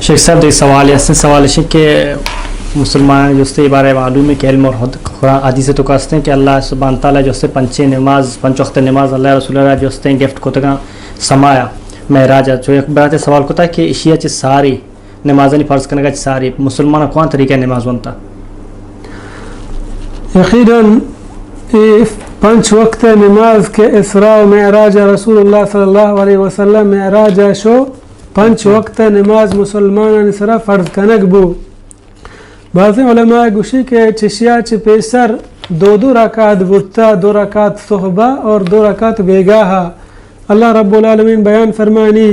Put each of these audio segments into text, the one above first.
شیخ صاحب ایک سوال ہے، اصل سوال ہے کہ مسلمان جو سے بارے معلوم ہے کہ علم اور قرآن حدیث تو کہتے ہیں کہ اللہ سبحانہ تعالیٰ جو سے پنچ وقت نماز اللہ رسول اللہ جو سے گفٹ کو تک سمایا معراج جو ایک بڑا سوال کو تھا کہ اشیا چ ساری نمازانی فرض کرنے کا ساری مسلمان کون طریقہ نماز بنتا؟ یقیناً پنچ وقت نماز کے اسراء و معراج رسول اللہ صلی اللہ علیہ وسلم معراج شو پنچ وقت نماز مسلمان سرا فرض کنک بو. بعض علماء گوشی کے چشیا چ پیسر دو رکعت بتا، 2 رکعت صحبہ اور 2 رکعت بیگاہا. اللہ رب العالمین بیان فرمانی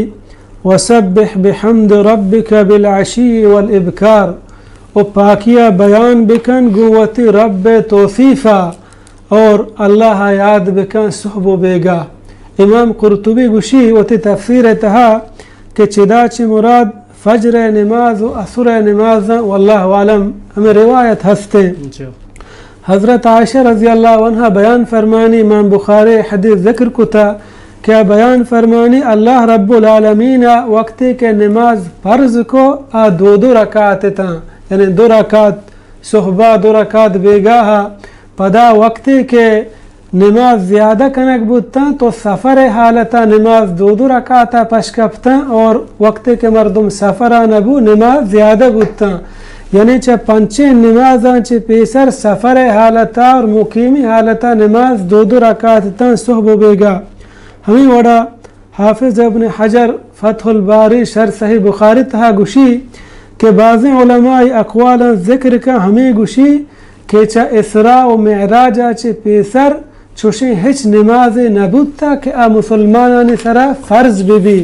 وسبح بحمد ربک بالعشی والابکار، و پاکیہ بیان بکن گوتی رب توصیفہ اور اللہ یاد بکن صحب و بیگا. امام قرطبی گوشی وتی تفسیر تہا کہ چدا چی مراد فجر نماز و عصر نماز واللہ عالم ہمیں روایت ہستے. حضرت عائشہ رضی اللہ عنہ بیان فرمانی، امام بخاری حدیث ذکر کو تھا کیا بیان فرمانی اللہ رب العالمین وقتی کے نماز فرض کو 2 رکعت تھا، یعنی 2 رکعت صحبہ 2 رکعت بیگاہا. پدا وقتی کے نماز زیادہ کنک بودتا تو سفر حالتا نماز 2 رکعت پشکپتا، اور وقتی کے مردم سفرہ نبو نماز زیادہ بودتا. یعنی چا پنچے نمازاں چے پیسر سفر حالتا اور مقیمی حالتا نماز 2 رکعت تا صحب و بیگا. ہمیں وڑا حافظ ابن حجر فتح الباری شرح صحیح بخاری تہا گوشی کہ بعض علماء اقوال ذکر کا ہمیں گوشی کہ چا اسراء و معراج چے پیسر چوشیں ہچ نماز نبوتا کہ مسلمانان سرا فرض بھی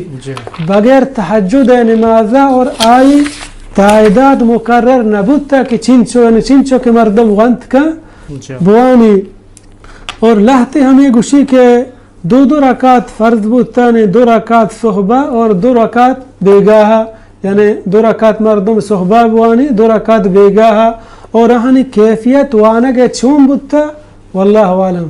بغیر تہجد نمازہ اور آئی تعداد مقرر نبوتا کہ چنچو کے مردم غنت کا بوانی. اور لہتے ہمیں گوشی کہ 2 رکعت فرض بودتا نے 2 رکعت صحبہ اور 2 رکعت بیگاہا، یعنی 2 رکعت مردم صحبہ بوانی 2 رکعت بیگاہا. اور ہنی کیفیت وانگ چون بودتا واللہ عالم.